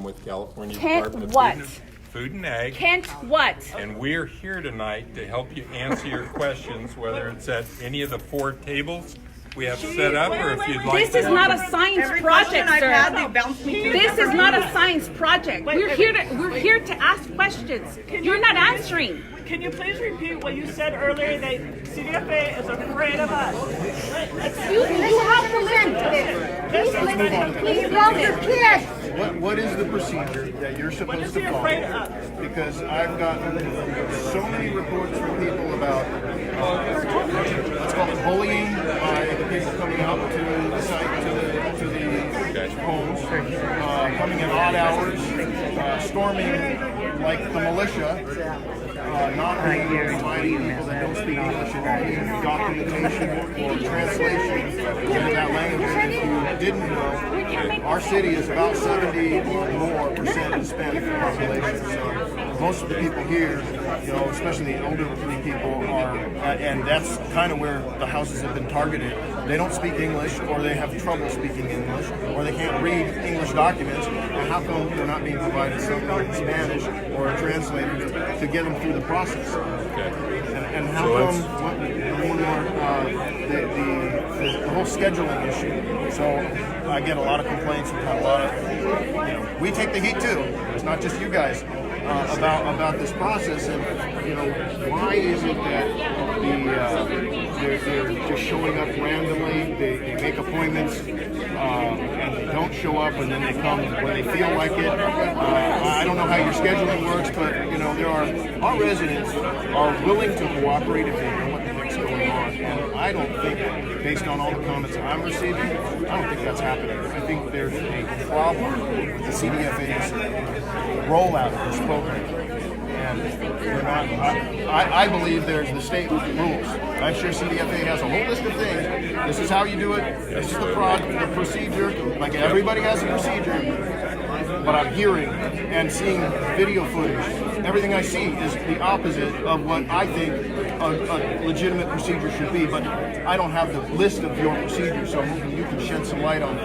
with California Kent Department of what? Food and Ag. Kent what? And we're here tonight to help you answer your questions, whether it's at any of the 4 tables we have set up, or if you'd like This is to. not a science project, sir. This is not a science project. We're here to ask questions. You're not answering. Can you please repeat what you said earlier, that CDFA is afraid of us? You have to listen to this. Please love your kids. What is the procedure that you're supposed to follow? Because I've gotten so many reports from people about let's call it bullying by the people coming out to the site, to the homes, coming in odd hours, storming like the militia, not providing people that don't speak English any documentation or translation into that language. And if you didn't know, our city is about 70 or more percent Hispanic population. So most of the people here, especially the elderly people, are, and that's kind of where the houses have been targeted. They don't speak English, or they have trouble speaking English, or they can't read English documents. And how come they're not being provided something in Spanish or a translator to get them through the process? Okay. And how come the whole scheduling issue? So I get a lot of complaints. We've had a lot of, we take the heat too. It's not just you guys about this process. And why is it that they're just showing up randomly? They make appointments and they don't show up, and then they come when they feel like it. I don't know how your scheduling works, but our residents are willing to cooperate if they know what the heck's going on. And I don't think, based on all the comments I'm receiving, I don't think that's happening. I think there's a problem with the CDFA's rollout of this program. And we're not, I believe there's the state rules. I'm sure CDFA has a whole list of things. This is how you do it. This is the procedure. Like everybody has a procedure. But I'm hearing and seeing video footage. Everything I see is the opposite of what I think a legitimate procedure should be. But I don't have the list of your procedures, so I'm hoping you can shed some light on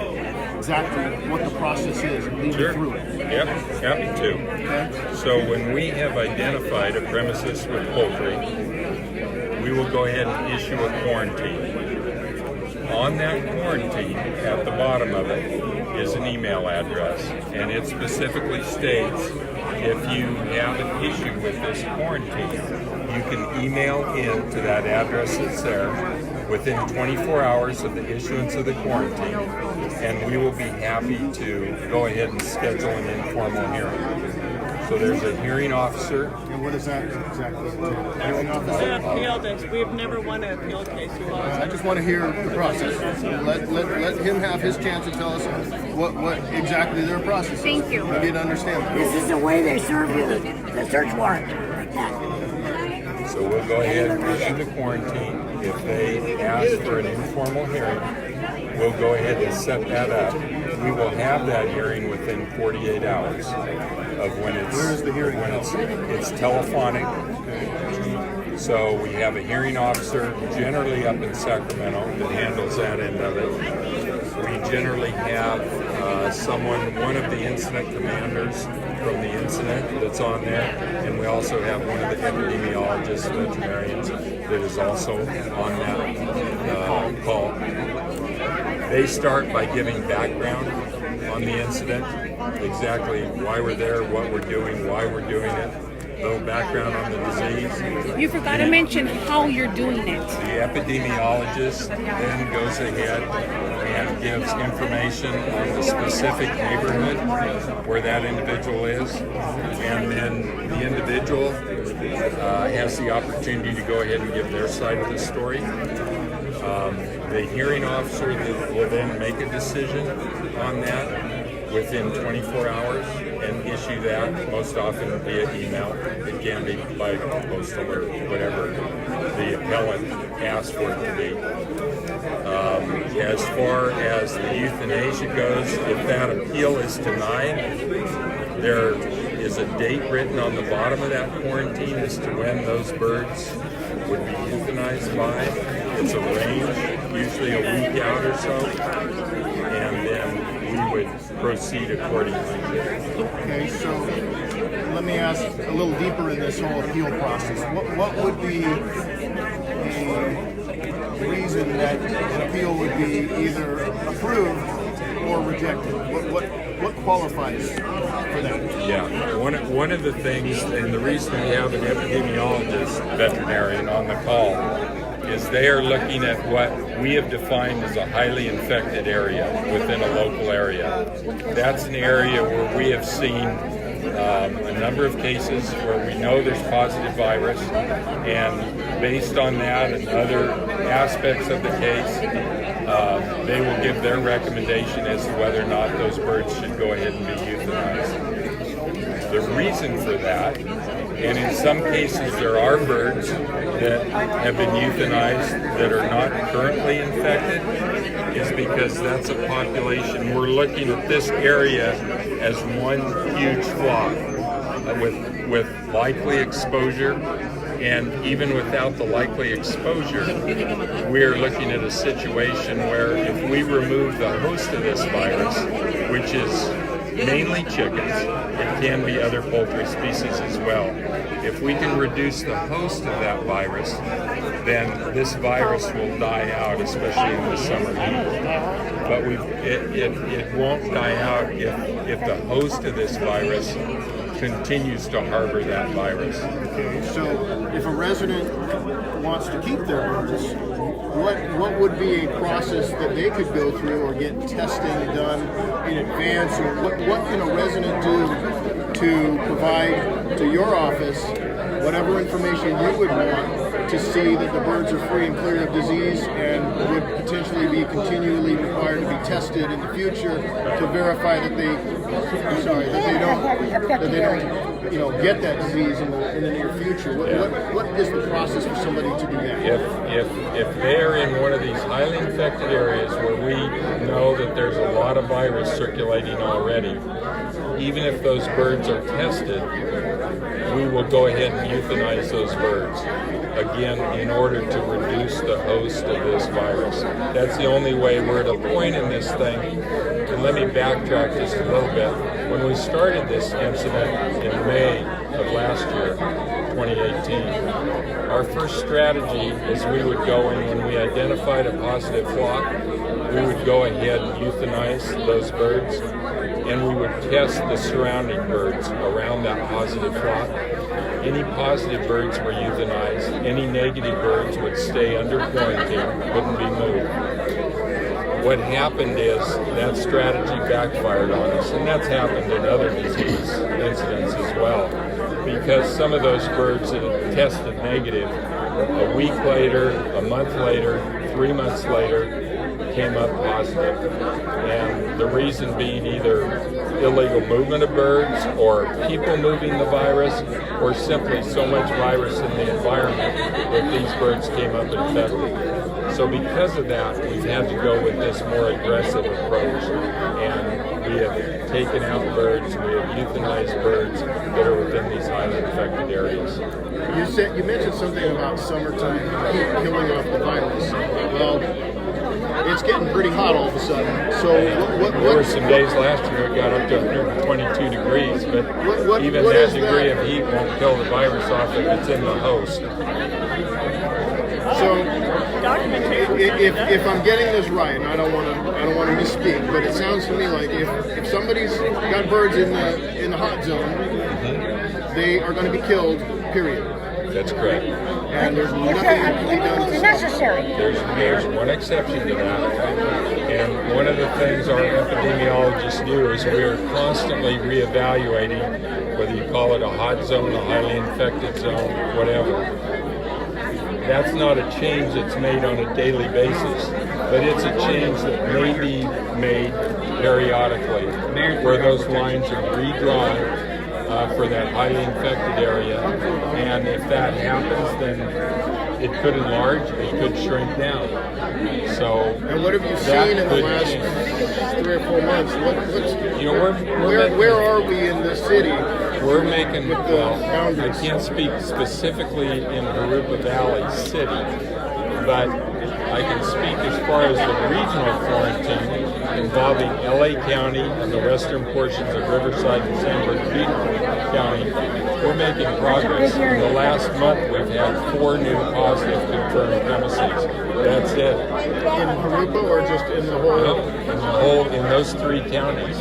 exactly what the process is and lead me through it. Yep, happy to. Okay. So when we have identified a premises with poultry, we will go ahead and issue a quarantine. On that quarantine, at the bottom of it, is an email address, and it specifically states if you have an issue with this quarantine, you can email in to that address that's there within 24 hours of the issuance of the quarantine, and we will be happy to go ahead and schedule an informal hearing. So there's a hearing officer. And what is that exactly? Hearing officer? Appeal this. We've never won an appeal case. I just want to hear the process. Let him have his chance to tell us what exactly their process is. Thank you. We need to understand that. This is the way they serve you the search warrant, like that. So we'll go ahead and issue the quarantine. If they ask for an informal hearing, we'll go ahead and set that up. We will have that hearing within 48 hours of when it's. Where is the hearing? It's telephonic. So we have a hearing officer, generally up in Sacramento, that handles that end of it. We generally have one of the incident commanders from the incident that's on there, and we also have one of the epidemiologists, veterinarians, that is also on that call. They start by giving background on the incident, exactly why we're there, what we're doing, why we're doing it, a little background on the disease. You forgot to mention how you're doing it. The epidemiologist then goes ahead and gives information on the specific neighborhood where that individual is, and then the individual has the opportunity to go ahead and give their side of the story. The hearing officer will then make a decision on that within 24 hours and issue that, most often via email. It can be by postal or whatever the appellant asks for it to be. As far as the euthanasia goes, if that appeal is denied, there is a date written on the bottom of that quarantine as to when those birds would be euthanized by. It's a range, usually a week out or so, and then we would proceed accordingly. ask a little deeper in this whole appeal process. What would be the reason that an appeal would be either approved or rejected? What qualifies for that? Yeah, one of the things, and the reason we have an epidemiologist, veterinarian on the call, is they are looking at what we have defined as a highly infected area within a local area. That's an area where we have seen a number of cases where we know there's positive virus, and based on that and other aspects of the case, they will give their recommendation as to whether or not those birds should go ahead and be euthanized. The reason for that, and in some cases there are birds that have been euthanized that are not currently infected, is because that's a population. We're looking at this area as one huge flock with likely exposure. And even without the likely exposure, we're looking at a situation where if we remove the host of this virus, which is mainly chickens, it can be other poultry species as well. If we can reduce the host of that virus, then this virus will die out, especially in the summer heat. But it won't die out if the host of this virus continues to harbor that virus. Okay, so if a resident wants to keep their birds, what would be a process that they could go through or get testing done in advance, or what can a resident do to provide to your office whatever information you would want to see that the birds are free and clear of disease and would potentially be continually required to be tested in the future to verify that they don't get that disease in the near future? What is the process for somebody to do that? If they're in one of these highly infected areas where we know that there's a lot of virus circulating already, even if those birds are tested, we will go ahead and euthanize those birds. Again, in order to reduce the host of this virus. That's the only way. We're at a point in this thing, and let me backtrack just a little bit. When we started this incident in May of last year, 2018, our first strategy is we would go in when we identified a positive flock, we would go ahead and euthanize those birds, and we would test the surrounding birds around that positive flock. Any positive birds were euthanized. Any negative birds would stay under quarantine, wouldn't be moved. What happened is that strategy backfired on us, and that's happened in other disease incidents as well, because some of those birds that had tested negative, a week later, a month later, 3 months later, came up positive. And the reason being either illegal movement of birds or people moving the virus, or simply so much virus in the environment that these birds came up infected. So because of that, we've had to go with this more aggressive approach, and we have taken out birds, we have euthanized birds that are within these highly infected areas. You mentioned something about summertime killing off the virus. Well, it's getting pretty hot all of a sudden. So there were some days last year it got up to 122 degrees, but even that degree of heat won't kill the virus off if it's in the host. So if I'm getting this right, and I don't want to misspeak, but it sounds to me like if somebody's got birds in the hot zone, they are going to be killed. Period. That's correct. And there's nothing that can be done to necessary. There's one exception to that, and one of the things our epidemiologists do is we're constantly reevaluating whether you call it a hot zone, a highly infected zone, whatever. That's not a change that's made on a daily basis, but it's a change that may be made periodically, where those lines are redrawn for that highly infected area, and if that happens, then it could enlarge, it could shrink down. So, and what have you seen in the last 3 or 4 months? Where are we in the city? We're making, boundaries? I can't speak specifically in Jurupa Valley City, but I can speak as far as the regional quarantine. involving LA County and the western portions of Riverside and San Bernardino County, we're making progress. In the last month, we've had 4 new positive confirmed premises. That's it. In Jurupa or just in the whole? In those 3 counties.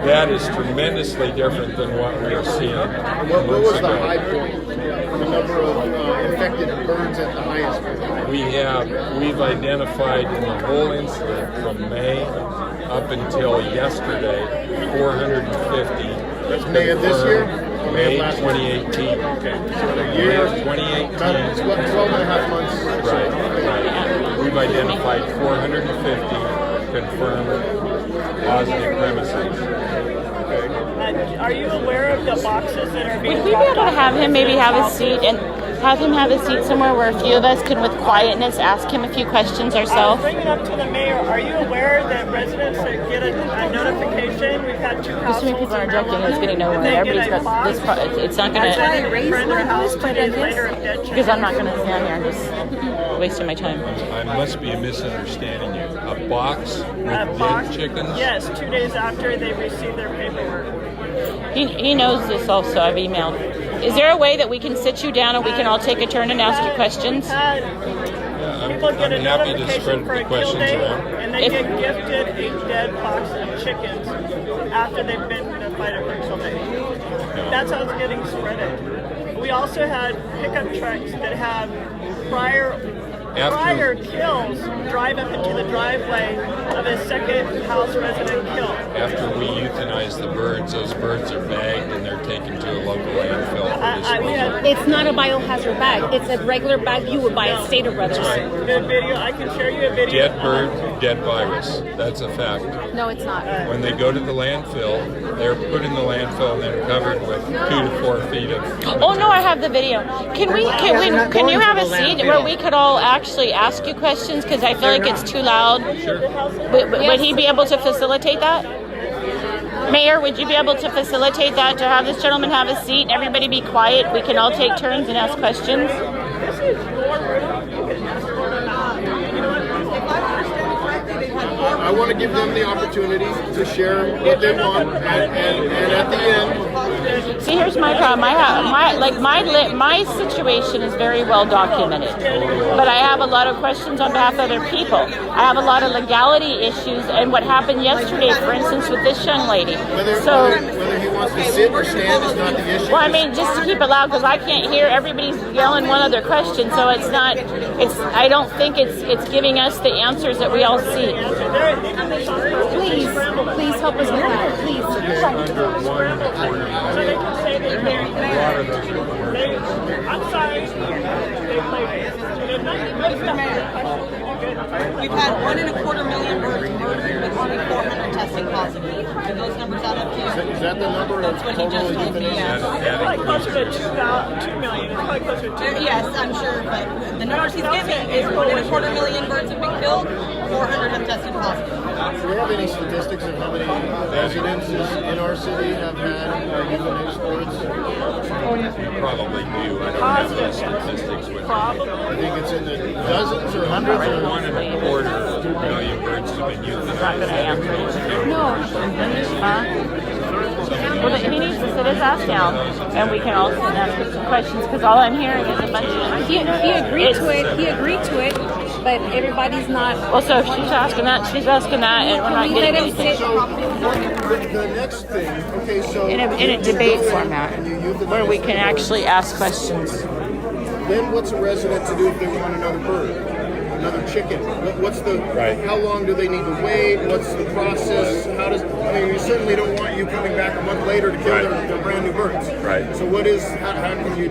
That is tremendously different than what we are seeing. What was the high point? The number of infected birds at the highest point? We've identified in the whole incident from May up until yesterday 450. That's May of this year? May 2018. Okay. So the year of 2018. About 12 and a half months. Right. We've identified 450 confirmed positive premises. Are you aware of the boxes that are being Would we be able to have him maybe have a seat and have him have a seat somewhere where a few of us can, with quietness, ask him a few questions ourselves? Bring it up to the mayor. Are you aware that residents that get a notification? We've had 2 households. Too many people are objecting. It's getting nowhere. Everybody's got this. It's not going to. Because I'm not going to stand here and just wasting my time. I must be misunderstanding you. A box with dead chickens? Yes, 2 days after they received their paperwork. He knows this also. I've emailed. Is there a way that we can sit you down and we can all take a turn and ask you questions? People get a happy to notification spread for a the kill questions day, around. and they get gifted a dead box of chickens after they've been notified of their kill day. That's how it's getting spreaded. We also had pickup trucks that have prior kills drive up into the driveway of a second house resident killed. After we euthanize the birds, those birds are bagged and they're taken to a local landfill for disposal. It's not a biohazard bag. It's a regular bag you would buy at Stater Brothers. Good video. I can share you a video. Dead bird, dead virus. That's a fact. No, it's not. When they go to the landfill, they're put in the landfill and then covered with 2 to 4 feet of. Oh no, I have the video. Can you have a seat where we could all actually ask you questions? Because I feel like it's too loud. Sure. Would he be able to facilitate that? Mayor, would you be able to facilitate that, to have this gentleman have a seat and everybody be quiet? We can all take turns and ask questions. I want to give them the opportunity to share what they want, and at the end. See, here's my problem. My situation is very well documented, but I have a lot of questions on behalf of other people. I have a lot of legality issues, and what happened yesterday, for instance, with this young lady. Whether he wants to sit or stand is not the issue. Well, I mean, just to keep it loud, because I can't hear everybody's yelling one other question, so it's not. I don't think it's giving us the answers that we all see. Please help us with that, please. I'm sorry. We've had 1.25 million birds murdered with only 400 testing positive. Do those numbers add up to you? Is that the number of total euthanasia? It's probably closer to 2 million. It's probably closer to 2 million. Yes, I'm sure, but the numbers he's giving is 1.25 million birds have been killed, 400 have tested positive. Do we have any statistics of how many residences in our city have had euthanized birds? You probably do. I don't have those statistics with me. I think it's in the dozens or hundreds. 1.25 million birds have been euthanized. Well, he needs to sit his ass down, and we can all sit and ask him some questions, because all I'm hearing is a bunch of... He agreed to it, but everybody's not... Well, so if she's asking that, and we're not getting anything. The next thing, okay, so... In a debate format, where we can actually ask questions. Then what's a resident to do if they want another bird? Another chicken? What's the... Right. How long do they need to wait? What's the process? How does... I mean, we certainly don't want you coming back a month later to kill their brand new birds. Right. So what is... How can you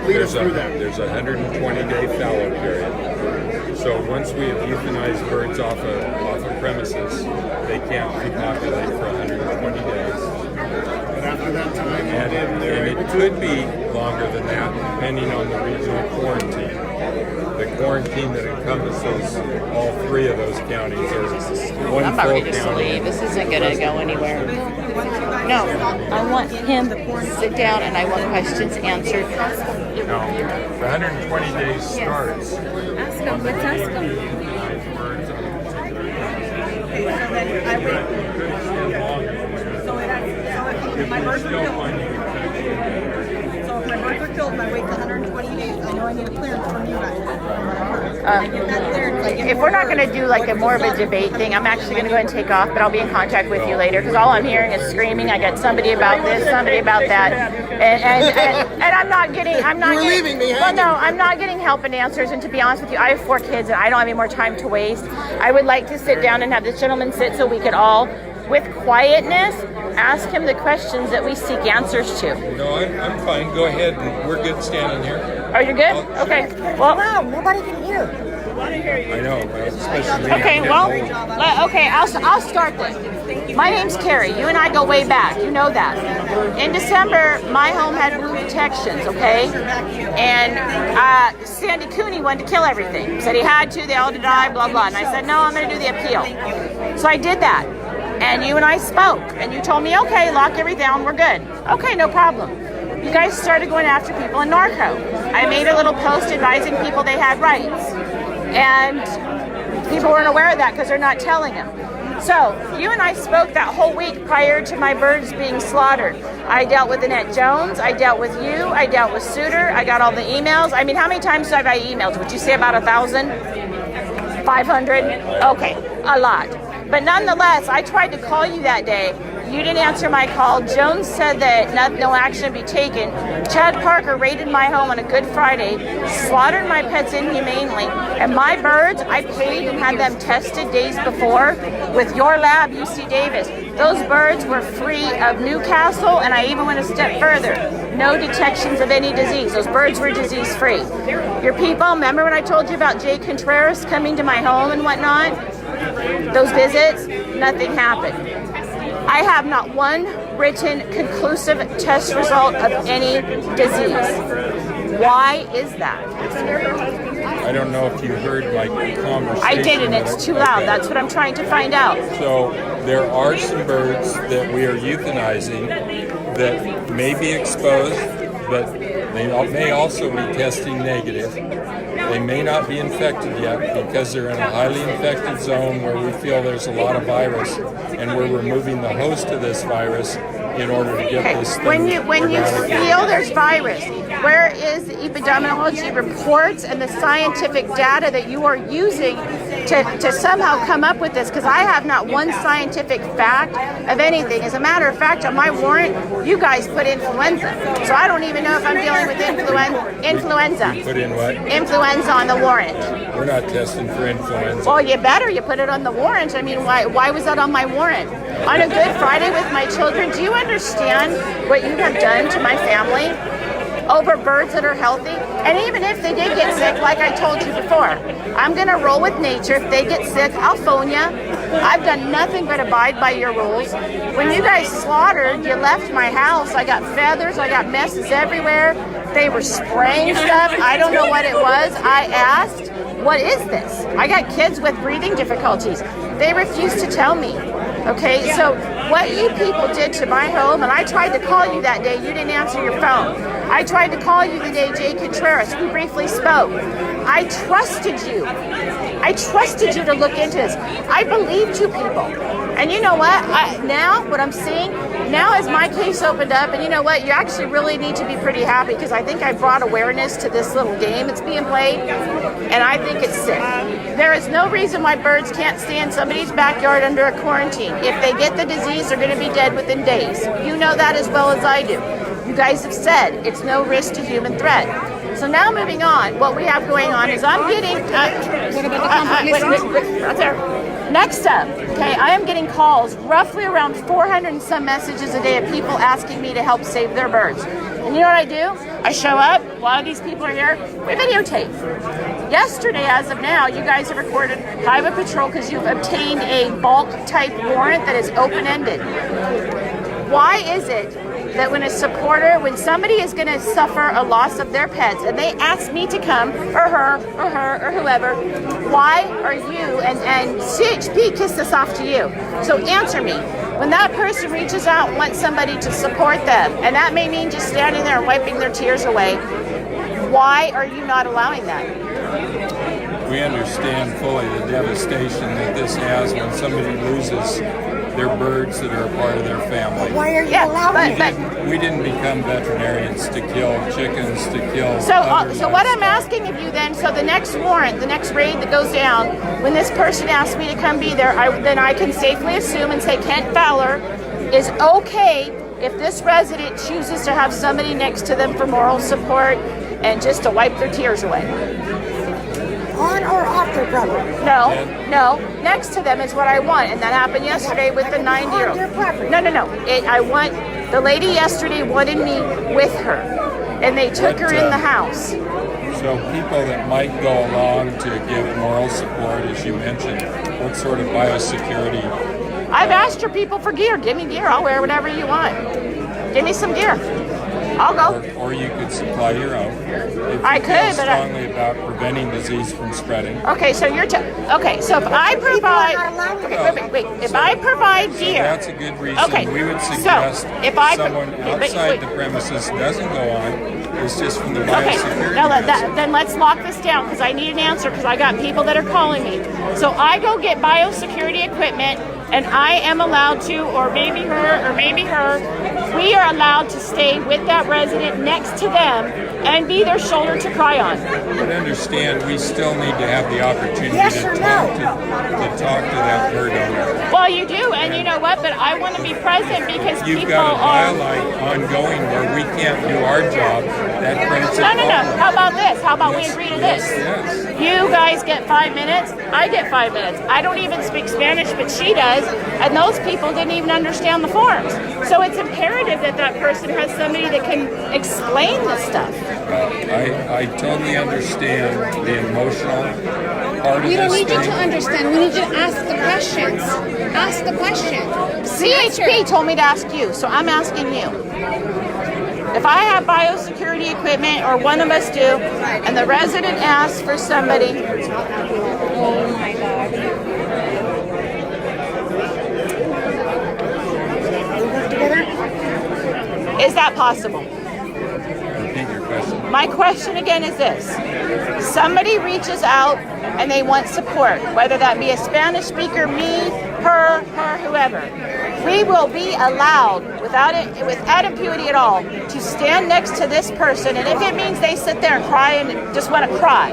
lead us through that? There's a 120-day fallow period. So once we have euthanized birds off of premises, they can't repopulate for 120 days. And after that time, And it could be longer than that, depending on the regional quarantine. The quarantine that encompasses all 3 of those counties are one I'm not full ready to county. leave. This isn't going to go anywhere. No, I want him to sit down, and I want questions answered. No, the 120 days starts. Ask him. Let's ask him. Euthanized birds on a particular premises. Okay, so then I wait. So if my birds were killed. So if my birds were killed and I wait 120 days, I know I need a clearance from you guys. I get that clearance. I get If we're not going to do like a more of a debate thing, I'm actually going to go ahead and take off, but I'll be in contact with you later because all I'm hearing is screaming. I got somebody about this, somebody about that, and I'm not getting. You're leaving me Well, no, I'm not getting help and answers. And to be honest with you, I have 4 kids and I don't have any more time to waste. I would like to sit down and have this gentleman sit so we could all, with quietness, ask him the questions that we seek answers to. No, I'm fine. Go ahead. We're good standing here. Are you good? Okay. Well, Wow, nobody can hear. I know, especially me. okay. Well, okay. I'll start this. My name's Carrie. You and I go way back. You know that. In December, my home had blue detections. Okay, and Sandy Cooney wanted to kill everything. Said he had to. They all had to die. Blah blah. And I said, no, I'm going to do the appeal. So I did that. And you and I spoke, and you told me, okay, lock everything down, we're good. Okay, no problem. You guys started going after people in narco. I made a little post advising people they had rights. And people weren't aware of that because they're not telling them. So, you and I spoke that whole week prior to my birds being slaughtered. I dealt with Annette Jones, I dealt with you, I dealt with Suter, I got all the emails. I mean, how many times have I emailed? Would you say about 1,000? 500? Okay, a lot. But nonetheless, I tried to call you that day. You didn't answer my call. Jones said that no action would be taken. Chad Parker raided my home on a Good Friday, slaughtered my pets inhumanely, and my birds, I paid and had them tested days before with your lab, UC Davis. Those birds were free of Newcastle, and I even went a step further. No detections of any disease. Those birds were disease-free. Your people, remember when I told you about Jay Contreras coming to my home and whatnot? Those visits, nothing happened. I have not one written conclusive test result of any disease. Why is that? I don't know if you heard my conversation. I didn't. It's too loud. That's what I'm trying to find out. So there are some birds that we are euthanizing that may be exposed, but they may also be testing negative. They may not be infected yet because they're in a highly infected zone where we feel there's a lot of virus, and we're removing the host of this virus in order to get this thing When you eradicated. feel there's virus, where is the epidemiology reports and the scientific data that you are using to somehow come up with this? Because I have not one scientific fact of anything. As a matter of fact, on my warrant, you guys put influenza. So I don't even know if I'm dealing with influenza. Put in what? Influenza on the warrant. We're not testing for influenza. Well, you better. You put it on the warrant. I mean, why was that on my warrant? On a Good Friday with my children, do you understand what you have done to my family over birds that are healthy? And even if they did get sick, like I told you before, I'm going to roll with nature. If they get sick, I'll phone you. I've done nothing but abide by your rules. When you guys slaughtered, you left my house. I got feathers. I got messes everywhere. They were spraying stuff. I don't know what it was. I asked, what is this? I got kids with breathing difficulties. They refused to tell me. Okay, so what you people did to my home, and I tried to call you that day, you didn't answer your phone. I tried to call you the day Jay Contreras, we briefly spoke. I trusted you. I trusted you to look into this. I believed you people. And you know what? Now, what I'm seeing, now as my case opened up, and you know what? You actually really need to be pretty happy because I think I brought awareness to this little game that's being played, and I think it's sick. There is no reason why birds can't stay in somebody's backyard under a quarantine. If they get the disease, they're going to be dead within days. You know that as well as I do. You guys have said it's no risk to human threat. So now moving on, what we have going on is I'm getting... right there. Next up, okay, I am getting calls, roughly around 400 and some messages a day of people asking me to help save their birds. And you know what I do? I show up, a lot of these people are here, we videotape. Yesterday, as of now, you guys have recorded Highway Patrol because you've obtained a bulk type warrant that is open-ended. Why is it that when a supporter, when somebody is going to suffer a loss of their pets and they ask me to come, or her, or whoever, why are you, and CHP kissed this off to you. So answer me. When that person reaches out and wants somebody to support them, and that may mean just standing there and wiping their tears away, why are you not allowing that? we understand fully the devastation that this has when somebody loses their birds that are a part of their family. Why are you Yeah, allowing but We didn't become veterinarians to kill chickens, to kill so other so what I'm livestock. asking of you then, so the next warrant, the next raid that goes down, when this person asks me to come be there, then I can safely assume and say Kent Fowler is okay if this resident chooses to have somebody next to them for moral support and just to wipe their tears away. on or off their property? No, next to them is what I want, and that happened yesterday with the 90-year-old. On their property. No. I want the lady yesterday wanted me with her, and they took her in the house. So people that might go along to give moral support, as you mentioned, what sort of biosecurity? I've asked your people for gear. Give me gear. I'll wear whatever you want. Give me some gear. I'll go. Or you could supply your own. If I you could, feel but strongly about preventing disease from spreading. Okay, so okay. So if I provide, wait. If I provide So gear, that's a good reason. Okay, We would so suggest if I someone outside the premises doesn't go on. It's just from the Okay, biosecurity. now measure. then let's lock this down because I need an answer because I got people that are calling me. So I go get biosecurity equipment and I am allowed to, or maybe her, we are allowed to stay with that resident next to them and be their shoulder to cry on. But understand, we still need to have the opportunity Yes to or talk to that bird owner. Well, you do, and you know what? But I want to be present because You've people got a are. dialogue ongoing where we can't do our job. That creates a No. problem. How about this? How about we Yes, agree to yes, this? yes. You guys get 5 minutes. I get 5 minutes. I don't even speak Spanish, but she does, and those people didn't even understand the forms. So it's imperative that that person has somebody that can explain this stuff. I totally understand the emotional part of We don't this need you thing. to understand. We need you to ask the questions. Ask the question. CHP told me to ask you, so I'm asking you. If I have biosecurity equipment, or one of us do, and the resident asks for somebody, Oh my God. They work together? is that possible? Repeat your question. My question again is this. Somebody reaches out and they want support, whether that be a Spanish speaker, me, her, whoever. We will be allowed, without impunity at all, to stand next to this person, and if it means they sit there and cry and just want to cry,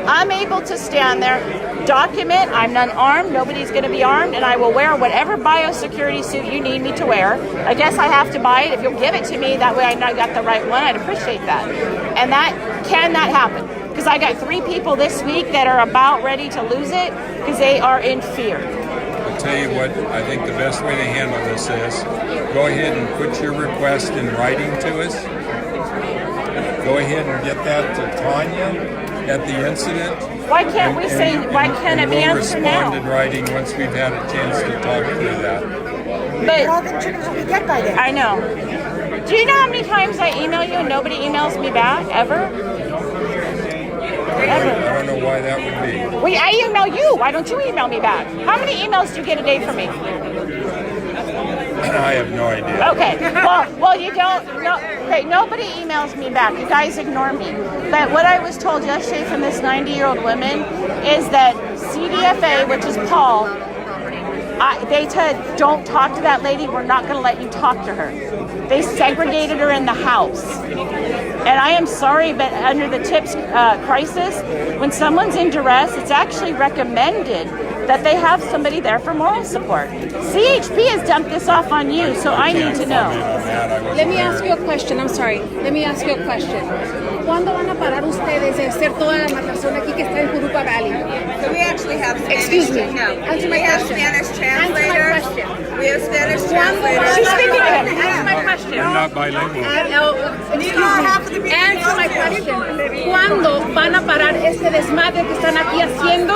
I'm able to stand there, document, I'm unarmed, nobody's going to be armed, and I will wear whatever biosecurity suit you need me to wear. I guess I have to buy it. If you'll give it to me, that way I know I got the right one, I'd appreciate that. And can that happen? Because I got 3 people this week that are about ready to lose it because they are in fear. I'll tell you what, I think the best way to handle this is go ahead and put your request in writing to us. Go ahead and get that to Tanya at the incident. Why can't we say, why can't it be we'll answered respond in now? writing once we've had a chance to talk through that. But all But them chickens will be dead by then. I know. Do you know how many times I email you and nobody emails me back? Ever? I don't know why that would be. I email you. Why don't you email me back? How many emails do you get a day from me? I have no idea. Okay. Well, you don't. No. Okay. Nobody emails me back. You guys ignore me. But what I was told yesterday from this 90-year-old woman is that cdfa, which is Paul, they said, don't talk to that lady. We're not going to let you talk to her. They segregated her in the house. And I am sorry, but under the TIPS crisis, when someone's in duress, it's actually recommended that they have somebody there for moral support. CHP has dumped this off on you, so I need to know. Let me ask you a question. I'm sorry. Let me ask you a question. ¿Cuándo van a parar ustedes de hacer toda la matazón aquí que está en Jurupa Valley? So we actually have Spanish. Excuse me. No, Answer my we have question. Spanish Answer my translators. question. We have Spanish ¿Cuándo translators. She's speaking to him. Answer my question. I'm not bilingual. Excuse me. Answer my question. ¿Cuándo van a parar este desmadre que están aquí haciendo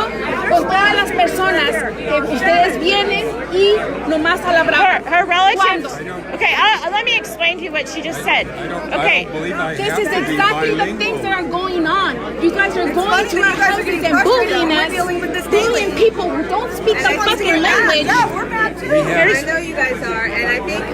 con todas las personas que ustedes vienen y nomás a la brava? Her relatives. ¿Cuándo? Okay, let me explain to you what she just said. I don't believe I This have is to be exactly the bilingual. things that are going on. You guys are going funny to you our guys are houses getting and frustrated. bullying We're us, dealing with this bullying daily. people who don't speak And the I think fucking you're mad. language. Yeah, we're mad too. We have- I know you guys are, and I think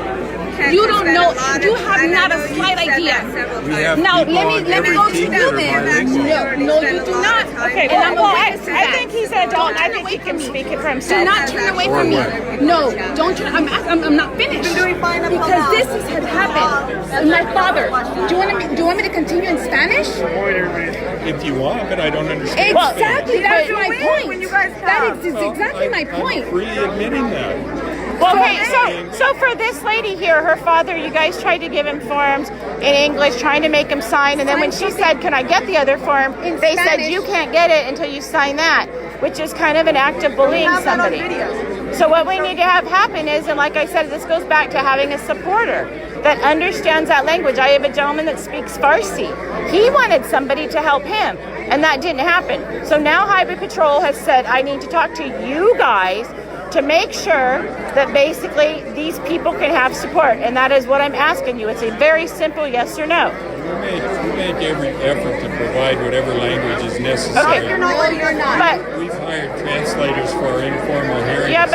You don't know. You have not a slight idea. We have Now people let me on go every to team you that are then. bilingual. No, you do not. Okay, And I'm a well, witness to I that. think he's an adult. I think he can speak it for Do himself. not turn away Or from me. what? No, don't turn. I'm not finished. Because this has happened. My father. Do you want me to continue in Spanish? If you want, but I don't understand. Exactly. That's my point. when you guys That is exactly my point. I'm freely admitting that. Well, okay, so for this lady here, her father, you guys tried to give him forms in English, trying to make him sign, and then when she said, "Can I get the other form?" In they said, Spanish. "You can't get it until you sign that," which is kind of an act of bullying somebody. So what we need to have happen is, and like I said, this goes back to having a supporter that understands that language. I have a gentleman that speaks Farsi. He wanted somebody to help him, and that didn't happen. So now Highway Patrol has said, I need to talk to you guys to make sure that basically these people can have support, and that is what I'm asking you. It's a very simple yes or no. We make every effort to provide whatever language is necessary. Okay. No, you're not. But We've hired translators for our informal hearings. yeah,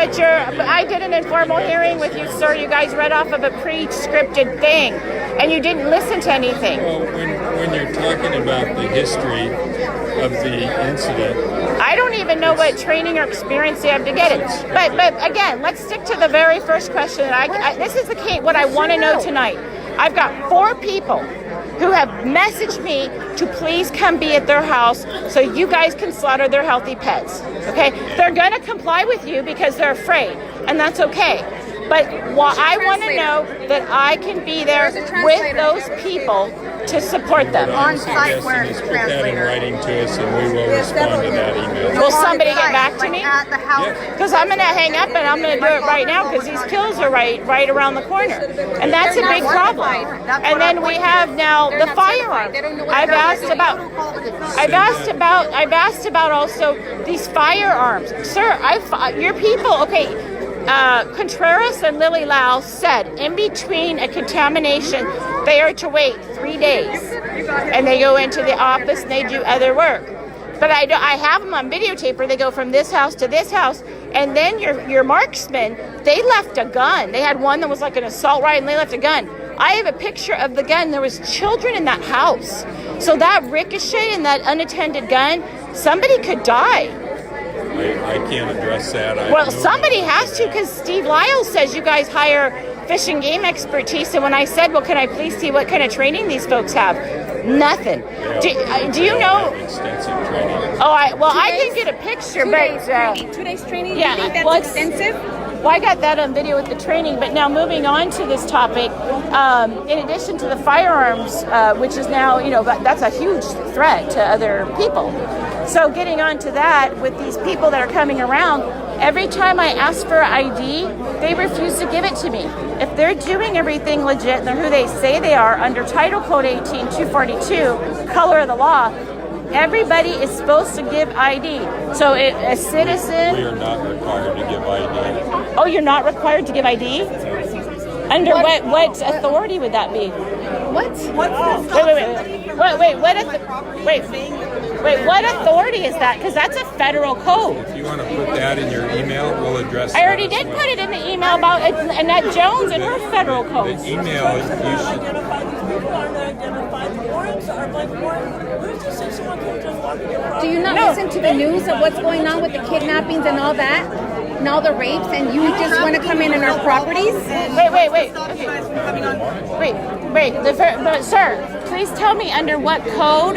but I did an informal hearing with you, sir. You guys read off of a pre-scripted thing, and you didn't listen to anything. Well, when you're talking about the history of the incident, I don't even know what training or experience they have to get it. But again, let's stick to the very first question. This is the case, what I want to know tonight. I've got 4 people who have messaged me to please come be at their house so you guys can slaughter their healthy pets. Okay? They're going to comply with you because they're afraid, and that's okay. But I want to know that I can be there with those people to support them. on site where it's put that in writing to us, and we will respond to that email. Will somebody get back to me? At the house. Because I'm going to hang up and I'm going to do it right now because these kills are right around the corner. And that's a big problem. And then we have now the firearms. I've asked about also these firearms. Sir, your people, okay, Contreras and Lily Lau said in between a contamination, they are to wait 3 days. And they go into the office and they do other work. But I have them on videotape where they go from this house to this house, and then your marksmen, they left a gun. They had one that was like an assault rifle, and they left a gun. I have a picture of the gun. There was children in that house. So that ricochet and that unattended gun, somebody could die. I can't address that. Well, somebody has to, because Steve Lyle says you guys hire fish and game expertise. And when I said, well, can I please see what kind of training these folks have? Nothing. Do you know? Extensive training. Oh, I can get a picture, 2 but days training. 2 days training. yeah, You think that's well, extensive? Well, I got that on video with the training, but now moving on to this topic, in addition to the firearms, which is now, that's a huge threat to other people. So getting on to that, with these people that are coming around, every time I ask for ID, they refuse to give it to me. If they're doing everything legit, they're who they say they are under Title Code 18-242, color of the law, everybody is supposed to give ID. So a citizen... We are not required to give ID. Oh, you're not required to give ID? Under what authority would that be? What? Wait, what authority is that? Because that's a federal code. If you want to put that in your email, we'll address I already that as did well. put it in the email about Annette Jones and her federal The codes. email, you should... Identify the people are there, identify the warrants are like warrant. Who's to say someone can just walk in your property? Do you not listen to the news of what's going on with the kidnappings and all that? And all the rapes, and you just want to come in our properties? Wait. But sir, please tell me under what code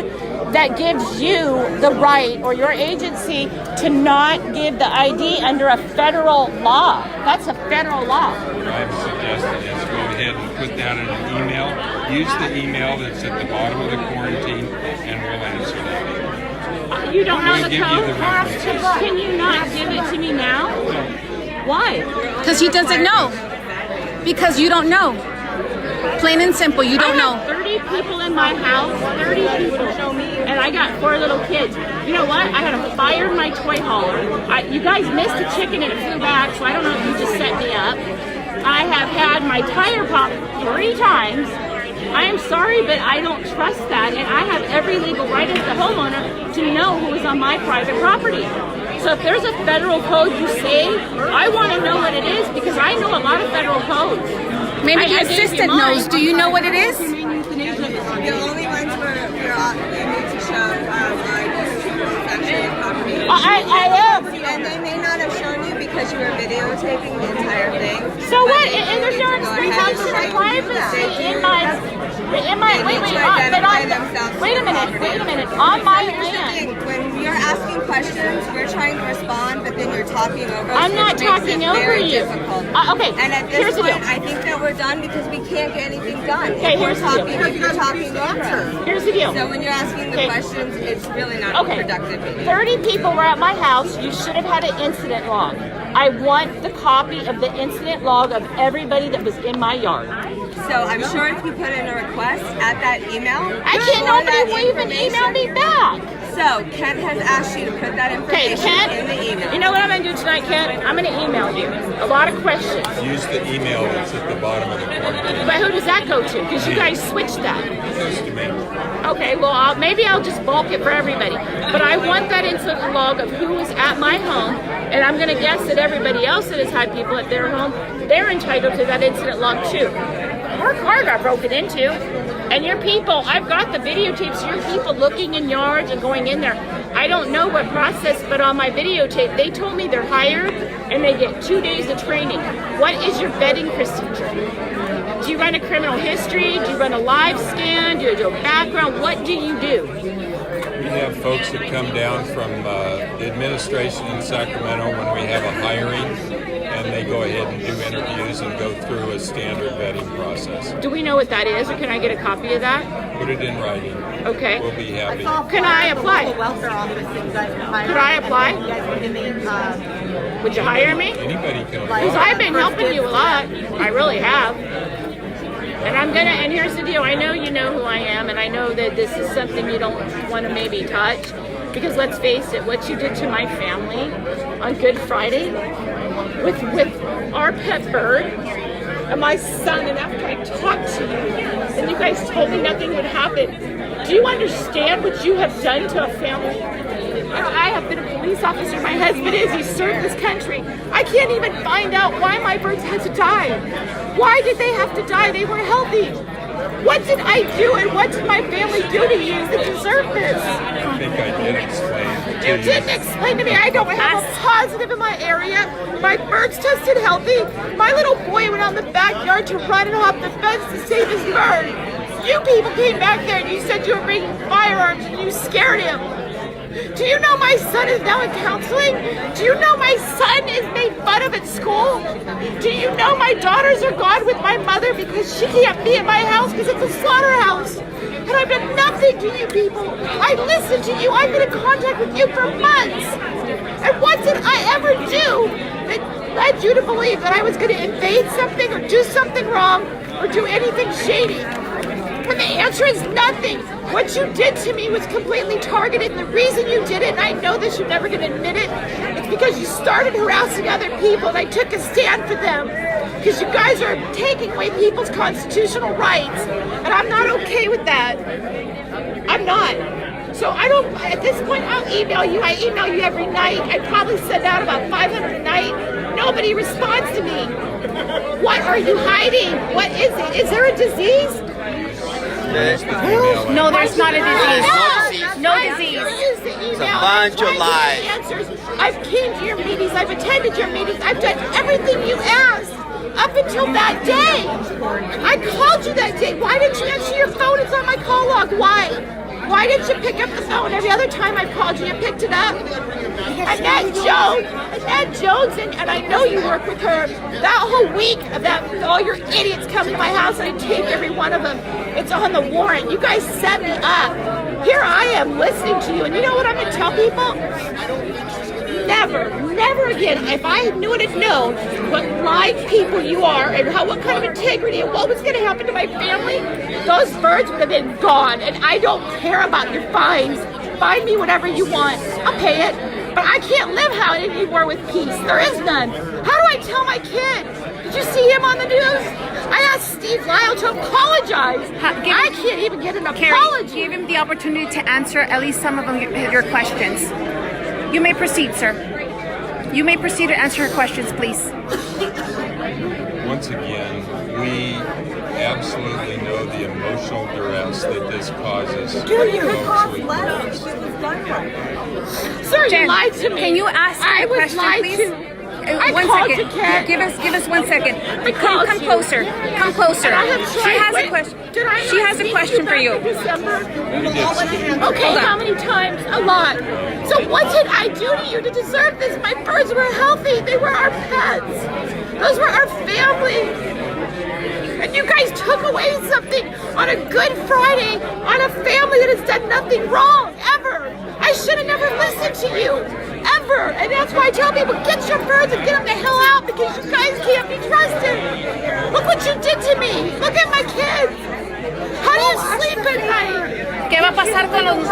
that gives you the right or your agency to not give the ID under a federal law. That's a federal law. I'm suggesting is go ahead and put that in an email. Use the email that's at the bottom of the quarantine, and we'll answer that. You don't know We'll the give you code? the references. Can you not give it to me now? Why? Because he doesn't know. Because you don't know. Plain and simple, you don't I know. have 30 people in my house, 30 people, and I got 4 little kids. You know what? I had to fire my toy hauler. You guys missed the chicken and it flew back, so I don't know if you just set me up. I have had my tire pop 3 times. I am sorry, but I don't trust that, and I have every legal right as the homeowner to know who is on my private property. So if there's a federal code you say, I want to know what it is, because I know a lot of federal codes. Maybe the assistant knows. Do you know what it is? The only ones where you need to show actually a property. I am. And they may not have shown you because you were videotaping the entire thing. So what? And there's no restriction of privacy in my. Wait a minute. On my land. When you're asking questions, we're trying to respond, but then you're talking over us. I'm not talking over you. Difficult. Okay. And at Here's this the point, deal. I think that we're done because we can't get anything done. Okay, here's the deal. If you're talking over us. Here's the deal. So when you're asking the questions, it's really not a productive meeting. 30 people were at my house. You should have had an incident log. I want the copy of the incident log of everybody that was in my yard. So I'm sure if you put in a request at that email, Nobody will even email me back. So Kent has asked you to put that information in the email. You know what I'm going to do tonight, Kent? I'm going to email you a lot of questions. Use the email that's at the bottom of the quarantine. But who does that go to? Because you guys switched that. It goes to me. Okay, well, maybe I'll just bulk it for everybody. But I want that incident log of who was at my home, and I'm going to guess that everybody else that has had people at their home, they're entitled to that incident log too. Our car got broken into, and your people, I've got the videotapes, your people looking in yards and going in there. I don't know what process, but on my videotape, they told me they're hired and they get 2 days of training. What is your vetting procedure? Do you run a criminal history? Do you run a live scan? Do you do a background? What do you do? We have folks that come down from the administration in Sacramento when we have a hiring, and they go ahead and do interviews and go through a standard vetting process. Do we know what that is, or can I get a copy of that? Put it in writing. Okay. We'll be happy. Can I apply? Welfare office that you guys can hire. Could I apply? You guys would give me, Would you hire me? Anybody can apply. Because I've been helping you a lot. I really have. And here's the deal. I know you know who I am, and I know that this is something you don't want to maybe touch. Because let's face it, what you did to my family on Good Friday with our pet bird and my son, and after I talked to you, and you guys told me nothing would happen. Do you understand what you have done to a family? I have been a police officer. My husband is. He served this country. I can't even find out why my birds had to die. Why did they have to die? They were healthy. What did I do, and what did my family do to you that deserve this? I think I did explain to You didn't explain to me. I don't have a positive in my area. My birds tested healthy. My little boy went out in the backyard to run and hop the fence to save his bird. You people came back there and you said you were bringing firearms and you scared him. Do you know my son is now in counseling? Do you know my son is made fun of at school? Do you know my daughters are gone with my mother because she can't be at my house because it's a slaughterhouse? And I've done nothing to you people. I listened to you. I've been in contact with you for months. And what did I ever do that led you to believe that I was going to invade something or do something wrong or do anything shady? And the answer is nothing. What you did to me was completely targeted. And the reason you did it, and I know this, you're never going to admit it, it's because you started harassing other people, and I took a stand for them. Because you guys are taking away people's constitutional rights. And I'm not okay with that. I'm not. So I don't, at this point, I'll email you. I email you every night. I probably send out about 500 a night. Nobody responds to me. What are you hiding? What is it? Is there a disease? No, there's not a disease. No disease. It's a bunch of lies. I've came to your meetings. I've attended your meetings. I've done everything you asked up until that day. I called you that day. Why didn't you answer your phone? It's on my call log. Why? Why didn't you pick up the phone? Every other time I called you, you picked it up. Annette Jones, and I know you work with her. That whole week of that, all your idiots coming to my house, and I tape every one of them. It's on the warrant. You guys set me up. Here I am listening to you, and you know what I'm going to tell people? Never again. If I knew it had known what live people you are and what kind of integrity and what was going to happen to my family, those birds would have been gone. And I don't care about your fines. Fine me whatever you want. I'll pay it. But I can't live how anymore with peace. There is none. How do I tell my kid? Did you see him on the news? I asked Steve Lyle to apologize. I can't even get an apology. Give him the opportunity to answer at least some of your questions. You may proceed, sir. You may proceed to answer her questions, please. Once again, We absolutely know the emotional duress that this causes. Do you folks cost with less if it was done right? Sir, Jen, you lied to me. can you ask me I a was question, lied please? to. I One called second. you, Kat. Give us 1 second. called Come you. closer. Come closer. And I have She tried. has a Wait, question. did I She not has a speak question for back you. in December? Okay, Hold on. how many times? A lot. So what did I do to you to deserve this? My birds were healthy. They were our pets. Those were our family. And you guys took away something on a Good Friday on a family that has done nothing wrong, ever. I should have never listened to you, ever. And that's why I tell people, get your birds and get them the hell out because you guys can't be trusted. Look what you did to me. Look at my kids. How do you sleep at night? ¿Qué va a pasar con los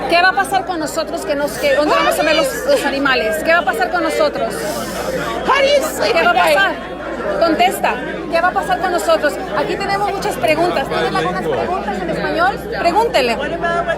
¿Qué va a pasar con nosotros que dónde vamos a ver los animales? ¿Qué va a pasar con nosotros? How do you sleep ¿Qué va at a night? pasar? Contesta. ¿Qué va a pasar con nosotros? Aquí tenemos muchas preguntas. ¿Tienen algunas preguntas en español? Pregúntenle.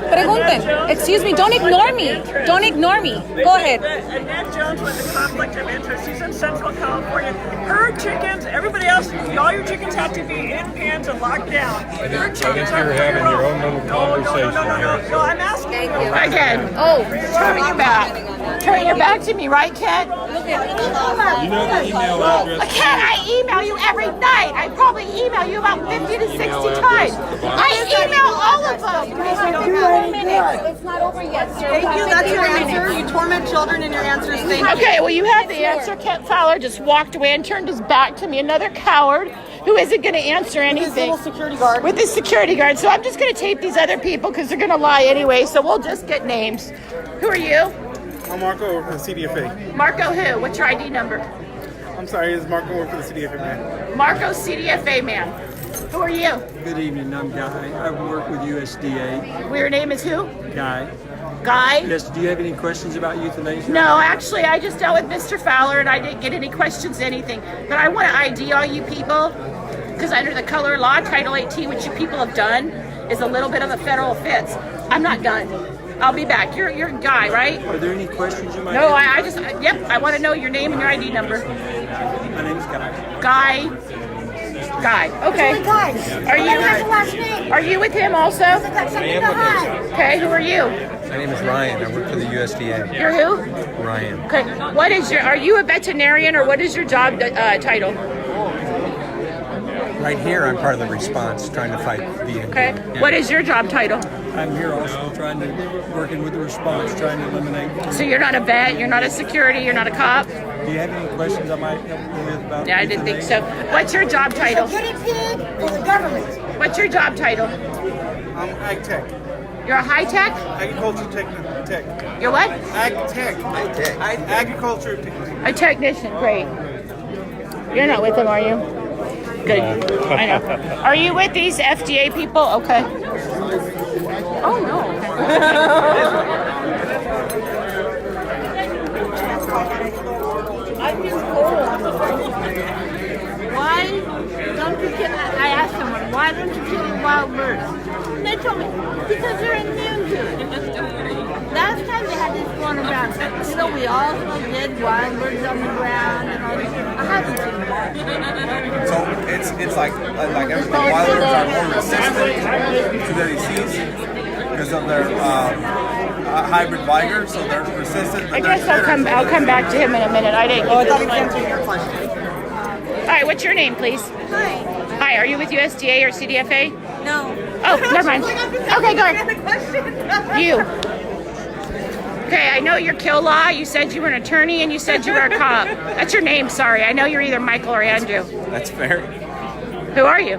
Pregunten. Excuse me. Don't ignore me. Don't ignore me. Go ahead. Annette Jones with the conflict of interest. She's in Central California. Her chickens, everybody else, all your chickens have to be in pens and locked down. Her chickens you're are having your own little conversation No, here. I'm asking you. Again. Oh, turn your back. Turn your back to me, right, Kat? You know the email address. Kat, I email you every night. I probably email you about 50 to 60 times. I email all of them. It's not over yet, sir. Thank you, that's your answer. You torment children and your answer is thank you. Okay, well, you had the answer. Kent Fowler just walked away and turned his back to me. Another coward who isn't going to answer anything. Security guard. With his security guard. So I'm just going to tape these other people because they're going to lie anyway. So we'll just get names. Who are you? I'm Marco for the cdfa. Marco who? What's your ID number? I'm sorry, it's Marco for the cdfa, man. Marco CDFA man. Who are you? Good evening, I'm Guy. I work with USDA. Well, your name is who? Guy. Guy? Yes, do you have any questions about euthanasia? No, actually, I just dealt with Mr. Fowler and I didn't get any questions, anything. But I want to ID all you people because under the color law, Title 18, which you people have done, is a little bit of a federal offense. I'm not done. I'll be back. You're a Guy, right? Are there any questions you might No, have? I want to know your name and your ID number. My name is Guy. Guy. Okay. Are you with him also? Okay, who are you? My name is Ryan. I work for the USDA. You're who? Ryan. Okay. Are you a veterinarian or what is your job title? Right here, I'm part of the response, trying to fight the. Okay. What is your job title? I'm here also working with the response, trying to eliminate. So you're not a vet, you're not a security, you're not a cop? Do you have any questions I might help you with about Yeah, I didn't think so. What's your job title? Guinea pig for the government. What's your job title? I'm ag tech, You're a high tech? agriculture tech. You're what? Ag tech. Agriculture tech. A technician, great. You're not with them, are you? Good. I know. Are you with these FDA people? Okay. Oh no. I've been told. Why don't you kill? I asked someone, why don't you kill wild birds? And they told me because they're immune to it. Last time they had this going around, you know, we all saw dead wild birds on the ground and all this. I haven't seen that. So it's like everything. Wild birds are more resistant to their disease because of their hybrid vigor, so they're resistant. I guess I'll come back to him in a minute. I didn't. Oh, I thought he was answering your question. All right, what's your name, please? Hi. Hi, are you with USDA or CDFA? No. Oh, never mind. Okay, go ahead. You. Okay, I know your kill law. You said you were an attorney and you said you were a cop. That's your name, sorry. I know you're either Michael or Andrew. That's fair. Who are you?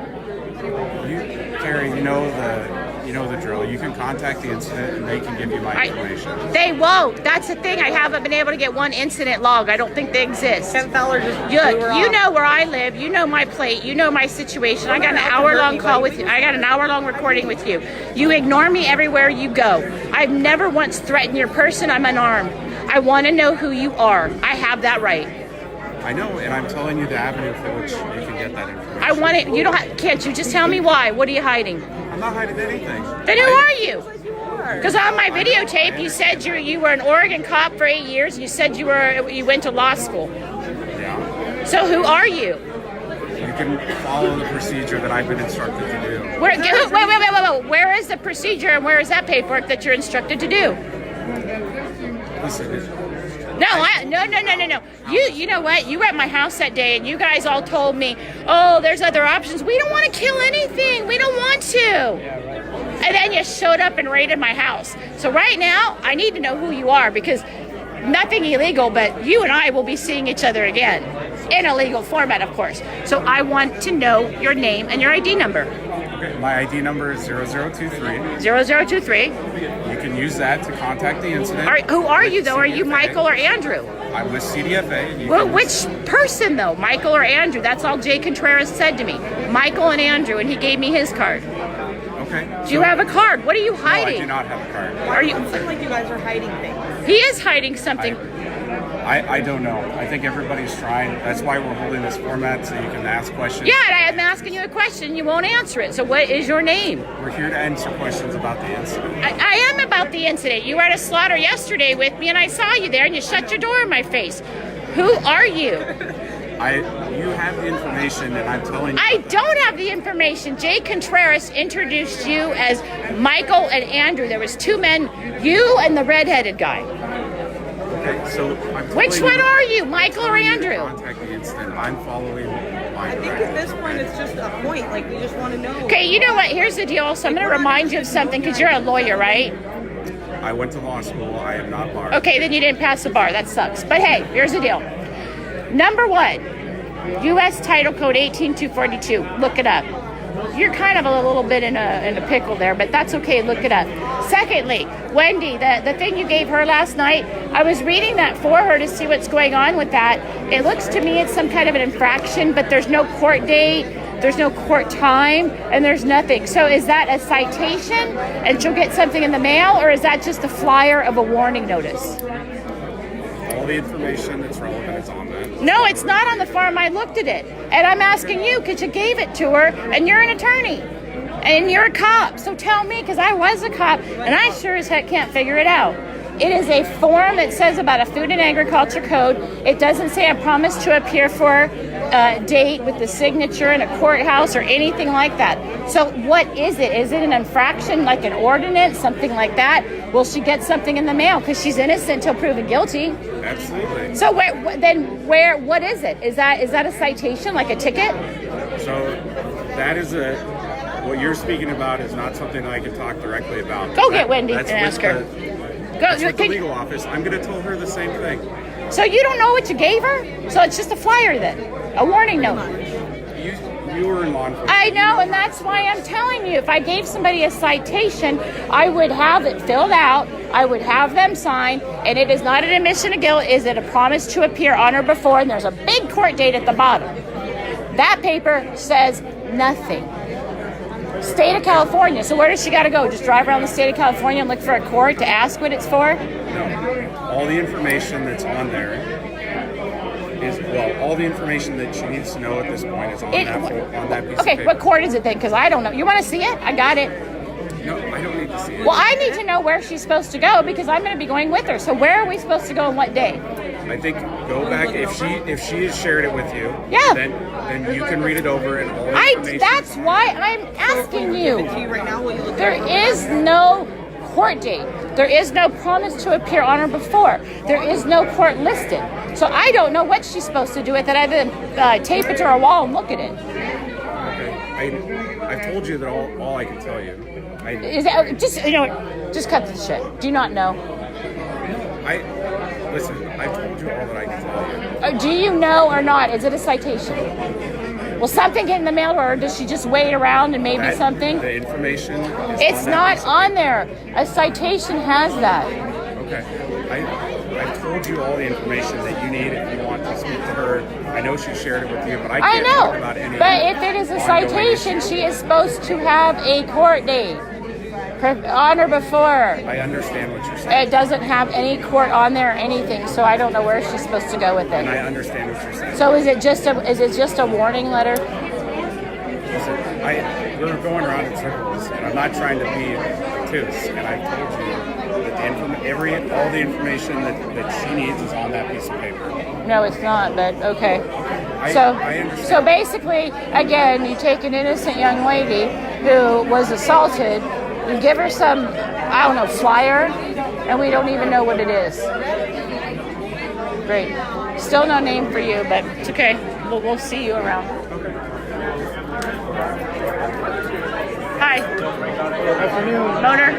Terry, you know the drill. You can contact the incident and they can give you my information. They won't. That's the thing. I haven't been able to get one incident log. I don't think they exist. Kent Fowler just You know where I live. You know my plate. You know my situation. I got an hour-long call with you. I got an hour-long recording with you. You ignore me everywhere you go. I've never once threatened your person. I'm unarmed. I want to know who you are. I have that right. I know, and I'm telling you the avenue for which you can get that information. I want it. You don't. Can't you just tell me why? What are you hiding? I'm not hiding anything. Then who are you? Because on my videotape, you said you were an Oregon cop for 8 years. You said you went to law school. Yeah. So who are you? You You can follow the procedure that I've been instructed to do. Wait. Where is the procedure and where is that paperwork that you're instructed to do? Listen, No. You know what? You were at my house that day and you guys all told me, oh, there's other options. We don't want to kill anything. We don't want to. And then you showed up and raided my house. So right now, I need to know who you are because nothing illegal, but you and I will be seeing each other again. In a legal format, of course. So I want to know your name and your ID number. okay, my ID number is 0023. 0023. You can use that to contact the incident. Who are you, though? Are you CDFA. Michael or Andrew? I'm with CDFA. Well, which person, though? Michael or Andrew? That's all Jay Contreras said to me. Michael and Andrew, and he gave me his card. Okay. Do you have a card? What are you No, hiding? I do not have a card. Are you? It seems like you guys are hiding things. He is hiding something. I don't know. I think everybody's trying. That's why we're holding this format so you can ask questions. Yeah, and I am asking you a question. You won't answer it. So what is your name? We're here to answer questions about the incident. I am about the incident. You were at a slaughter yesterday with me, and I saw you there, and you shut your door in my face. Who are you? You have the information, and I'm telling you. I don't have the information. Jay Contreras introduced you as Michael and Andrew. There was two men, you and the redheaded guy. Okay, so Which one are you, Michael or Andrew? Contact the incident. I'm following my I think at this point it's just a point. Like we just want to know. Okay, you know what? Here's the deal. So I'm going to remind you of something because you're a lawyer, right? I went to law school. I am not barred. Okay, then you didn't pass the bar. That sucks. But hey, here's the deal. Number one, U.S. Title Code 18242. Look it up. You're kind of a little bit in a pickle there, but that's okay. Look it up. Secondly, Wendy, the thing you gave her last night, I was reading that for her to see what's going on with that. It looks to me it's some kind of an infraction, but there's no court date, there's no court time, and there's nothing. So is that a citation and she'll get something in the mail, or is that just a flyer of a warning notice? All the information that's relevant is on that. No, it's not on the form. I looked at it. And I'm asking you because you gave it to her and you're an attorney. And you're a cop. So tell me, because I was a cop and I sure as heck can't figure it out. It is a form that says about a food and agriculture code. It doesn't say a promise to appear for a date with the signature in a courthouse or anything like that. So what is it? Is it an infraction, like an ordinance, something like that? Will she get something in the mail? Because she's innocent till proven guilty. Absolutely. So what is it? Is that a citation, like a ticket? So that is what you're speaking about is not something that I can talk directly about. Go get Wendy and ask her. That's with the legal office. I'm going to tell her the same thing. So you don't know what you gave her? So it's just a flyer then, a warning note. You were in law enforcement. I know, and that's why I'm telling you. If I gave somebody a citation, I would have it filled out. I would have them sign, and it is not an admission of guilt. Is it a promise to appear on or before? And there's a big court date at the bottom. That paper says nothing. State of California. So where does she got to go? Just drive around the state of California and look for a court to ask what it's for? No. All the information that's on there is, all the information that she needs to know at this point is on that piece of paper. Okay, what court is it then? Because I don't know. You want to see it? I got it. No, I don't need to see it. Well, I need to know where she's supposed to go because I'm going to be going with her. So where are we supposed to go and what day? I think go back if she has shared it with you. Yeah. Then you can read it over and all the information. That's why I'm asking you. Right now, will you look There is no court date. There is no promise to appear on or before. There is no court listed. So I don't know what she's supposed to do with it other than tape it to her wall and look at it. Okay. I've told you that all I can tell you. Is that, just cut the shit. Do you not know? Listen, I told you all that I can tell you. Do you know or not? Is it a citation? Will something get in the mail, or does she just wait around and maybe something? The information is It's not on there. A citation has that. Okay. I've told you all the information that you need if you want to speak to her. I know she shared it with you, but I can't talk about any. But if it is a citation, she is supposed to have a court date. On or before. I understand what you're saying. It doesn't have any court on there or anything, so I don't know where she's supposed to go with it. And I understand what you're saying. So is it just a warning letter? Listen, we're going around in circles, and I'm not trying to be obtuse. And I've told you that all the information that she needs is on that piece of paper. No, it's not. But okay. So basically, again, you take an innocent young lady who was assaulted, you give her some, I don't know, flyer, and we don't even know what it is. Great. Still no name for you, but it's okay. We'll see you around. Hi. Motor.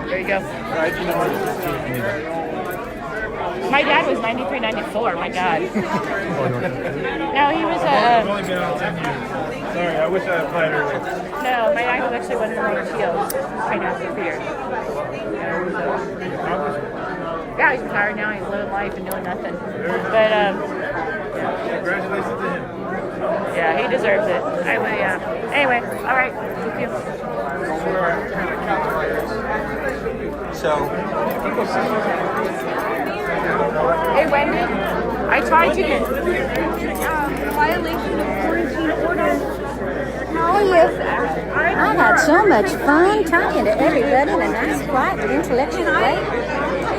There you go. My dad was 93, 94. My God. No, he was I've only been on 10 years. Sorry, I wish I had applied earlier. No, my dad was actually one of the main TOs right now for years. Yeah, he's retired now. He's living life and doing nothing. But Congratulations to him. yeah, he deserves it. Anyway, all right. Thank you. So, hey, Wendy, I tried to get Violation of quarantine order. Oh, yes. I had so much fun talking to everybody in a nice, quiet, intellectual way.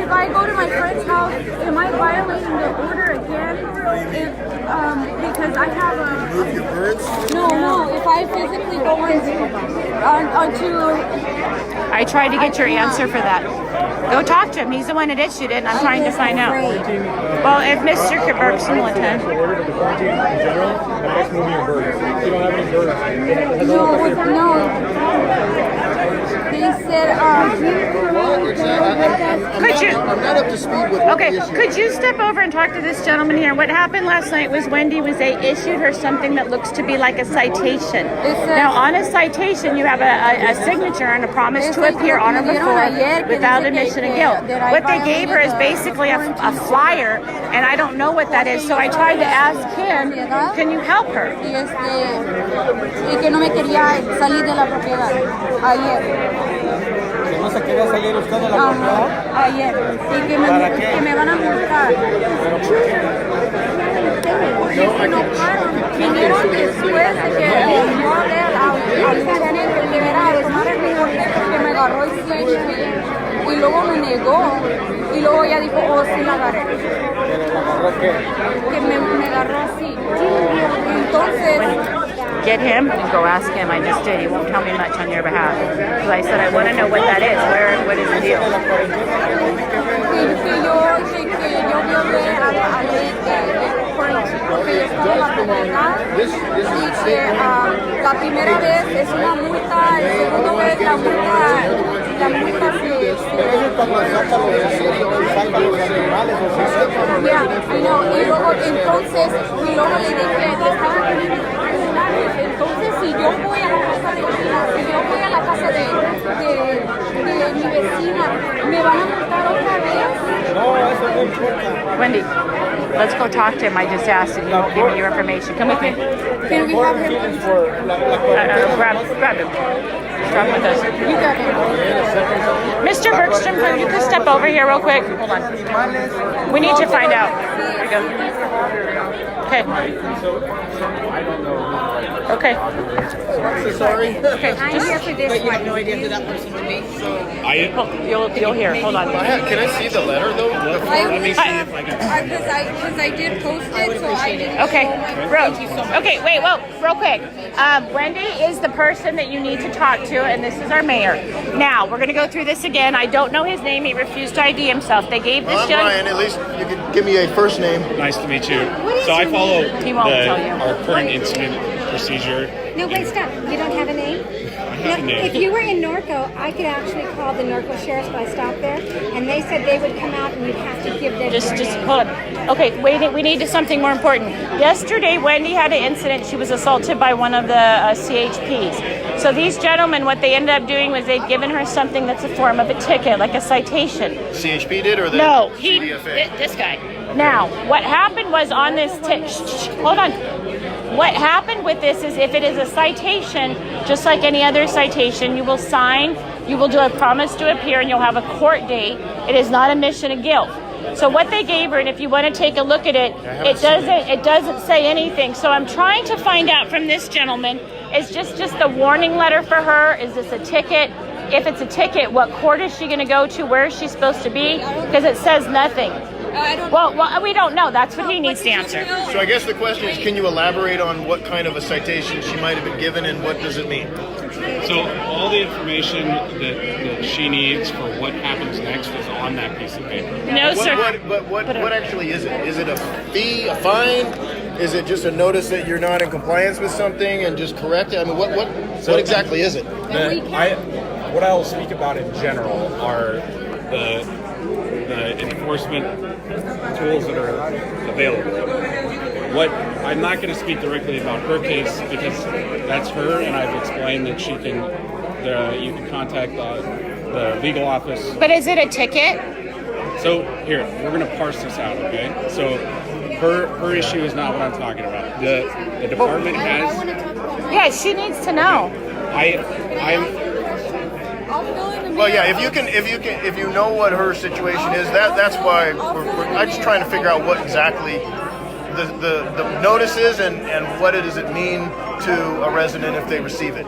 If I go to my friend's house, am I violating the order again? Because I have a... Move your birds? No. If I physically go onto... I tried to get your answer for that. Go talk to him. He's the one that issued it, and I'm trying to find out. Well, if Mr. Bergson will attend. Order to the quarantine in general, and that's moving your birds. If you don't have any birds, No. They said, Could you? I'm not up to speed with Okay, could you step over and talk to this gentleman here? What happened last night was Wendy they issued her something that looks to be like a citation. Now, on a citation, you have a signature and a promise to appear on or before without admission of guilt. What they gave her is basically a flyer, and I don't know what that is, so I tried to ask him, can you help her? y que no me quería salir de la propiedad ayer. ¿No se quería salir usted de la propiedad? Ayer. Y que me van a multar. Porque se enojaron. Vinieron después de que yo hablé al sargento que era a tomar el reporte porque me agarró el CHP y luego me negó y luego ella dijo, oh, sí la agarré. Que me agarró así. Entonces... Get him and go ask him. I just did. He won't tell me much on your behalf. So I said, I want to know what that is. What is the deal? Que yo violé a la ley porque yo estoy en la propiedad y que la primera vez es una multa, la segunda vez la multa y luego entonces le dije entonces si yo voy a la casa de mi vecina, ¿me van a multar otra vez? No, eso no importa. Wendy, let's go talk to him. I just asked and he won't give me your information. Come with me. Can we have him? Grab him. Drop with us. You got him. Mr. Bergstrom, can you just step over here real quick? Hold on. We need to find out. Here we go. Okay. Okay. Sorry. Okay. I'm here for this one. But you have no idea who that person would be? You'll hear. Hold on. Can I see the letter, though? let me see if I can. Because I did post it, so I didn't. Okay, okay, wait, whoa, real quick. Wendy is the person that you need to talk to, and this is our mayor. Now, we're going to go through this again. I don't know his name. He refused to ID himself. They gave this young... Ryan, at least you can give me a first name. Nice to meet you. So I follow He won't tell you. our current incident procedure. No, wait, stop. You don't have a name? have a name. If you were in Norco, I could actually call the Norco sheriffs, but I stopped there, and they said they would come out and you'd have to give them Just your name. hold on. Okay, wait. We need something more important. Yesterday, Wendy had an incident. She was assaulted by one of the CHPs. So these gentlemen, what they ended up doing was they'd given her something that's a form of a ticket, like a citation. CHP did, or the No, cdfa? this guy. Now, what happened was on this hold on. What happened with this is if it is a citation, just like any other citation, you will sign, you will do a promise to appear, and you'll have a court date. It is not a admission of guilt. So what they gave her, and if you want to take a look at it, it doesn't say anything. So I'm trying to find out from this gentleman, is just a warning letter for her? Is this a ticket? If it's a ticket, what court is she going to go to? Where is she supposed to be? Because it says nothing. I don't Well, we don't know. That's what he needs to answer. So I guess the question is, can you elaborate on what kind of a citation she might have been given and what does it mean? So all the information that she needs for what happens next is on that piece of paper. No, sir. What actually is it? Is it a fee, a fine? Is it just a notice that you're not in compliance with something and just correct it? I mean, what exactly is it? What I will speak about in general are the enforcement tools that are available. I'm not going to speak directly about her case because that's her, and I've explained that you can contact the legal office. But is it a ticket? So here, we're going to parse this out, okay? So her issue is not what I'm talking about. The department has. Yeah, she needs to know. Well, yeah. If you know what her situation is, that's why I'm just trying to figure out what exactly the notice is and what does it mean to a resident if they receive it.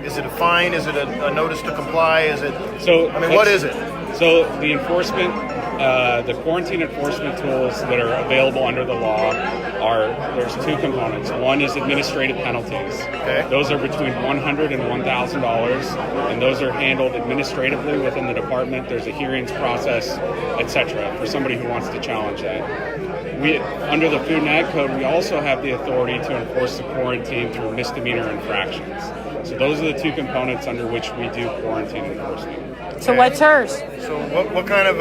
Is it a fine? Is it a notice to comply? Is it? So I mean, what is it? So the enforcement, the quarantine enforcement tools that are available under the law there's two components. One is administrative penalties. Okay. Those are between $100 and $1,000, and those are handled administratively within the department. There's a hearings process, etc. for somebody who wants to challenge that. Under the Food and Ag Code, we also have the authority to enforce the quarantine through misdemeanor infractions. So those are the two components under which we do quarantine enforcement. So what's hers? So what kind of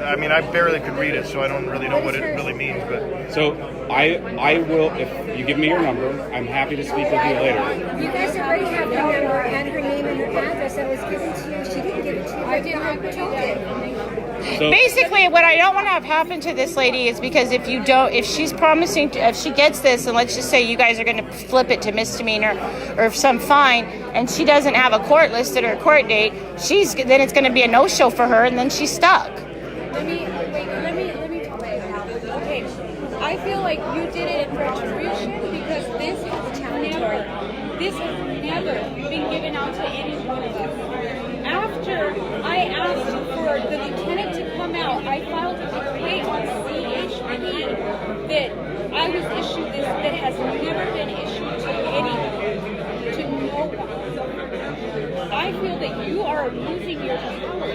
I mean, I barely could read it, so I don't really know what it really means. But so I will, if you give me your number, I'm happy to speak with you later. You guys already have her number and her name and her address that was given to you. She didn't give it to you. I didn't have it. So, basically, what I don't want to have happen to this lady is because if she's promising, if she gets this, and let's just say you guys are going to flip it to misdemeanor or some fine, and she doesn't have a court listed or a court date, then it's going to be a no-show for her, and then she's stuck. Let me okay. I feel like you did it in retribution because this has never been given out to any one of us. After I asked for the lieutenant to come out, I filed a complaint on cdfa that I was issued this that has never been issued to anyone, to no one. I feel that you are abusing your power.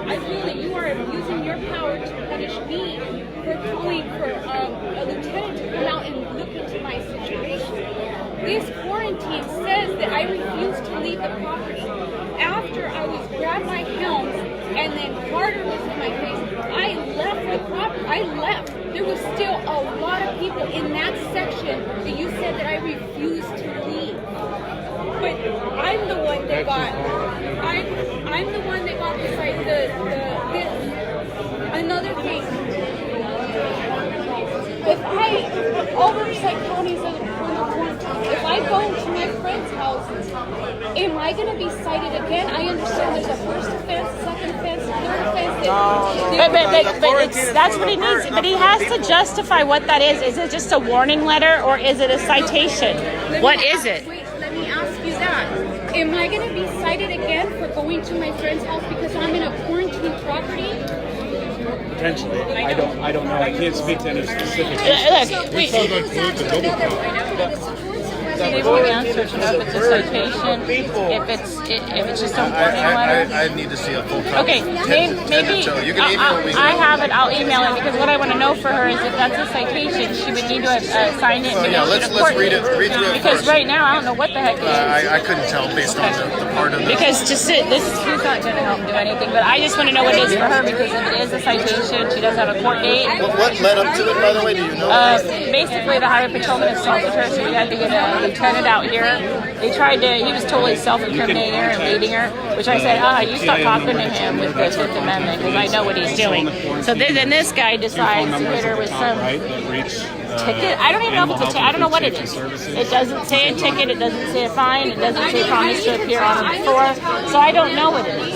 I feel that you are abusing your power to punish me for calling for a lieutenant to come out and look into my situation. This quarantine says that I refuse to leave the property. After I was grabbed my helms and then Carter was in my face, I left the property. I left. There was still a lot of people in that section that you said that I refused to leave. But I'm the one that got. I'm the one that got this. Another thing. If Oversight County is under quarantine, if I go to my friend's house, am I going to be cited again? I understand there's a first offense, second offense, third offense. But that's what he needs. But he has to justify what that is. Is it just a warning letter or is it a citation? What is it? Wait, let me ask you that. Am I going to be cited again for going to my friend's house because I'm in a quarantine property? Potentially. I don't know. I can't speak to any specific. They won't answer if it's a citation, if it's just a warning letter. I need to see a full copy. Okay, maybe you can email me. I have it. I'll email it because what I want to know for her is if that's a citation, she would need to have signed it. Let's read it. Read through it because first. right now I don't know what the heck it is. I couldn't tell based on the part of because to sit, he's not going to help do anything. But I just want to know what it is for her because if it is a citation, she does have a court date. What led up to it, by the way? Do you know? Basically, the highway patrolman assaulted her, so we had to get a lieutenant out here. He was totally self-incriminating her and leading her, which I said, you stop talking to him with the Fifth Amendment because I know what he's doing. So then this guy decides to hit her with some ticket. I don't even know if it's a ticket. I don't know what it is. It doesn't say a ticket. It doesn't say a fine. It doesn't say promise to appear on the floor. So I don't know what it is.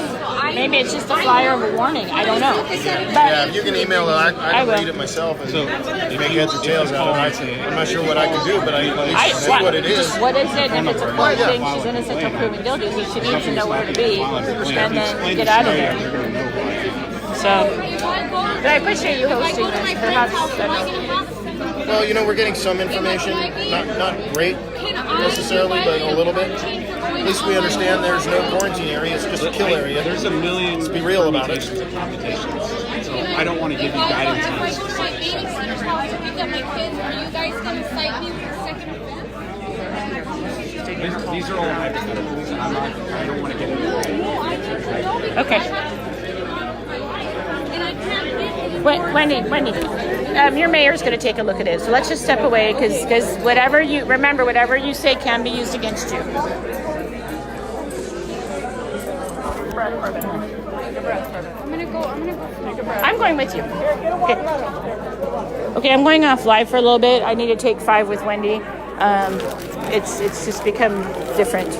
Maybe it's just a flyer of a warning. I don't know. But yeah, if you can email it, I can read it myself and make heads or tails out of it. I'm not sure what I can do, but I see what it is. What is it? And if it's a court thing, she's innocent until proven guilty, so she needs to know where to be and then get out of there. But I appreciate you hosting this. Perhaps Well, we're getting some information, not great necessarily, but a little bit. At least we understand there's no quarantine area; it's just a kill area. There's a million. Let's be real about it. Of computations. So I don't want to give you guidance on this. These are all hypotheticals, and I don't want to get into it. okay. Wendy, your mayor's going to take a look at it. So let's just step away because whatever you say can be used against you. I'm going with you. Okay, I'm going off live for a little bit. I need to take 5 with Wendy. It's just become different.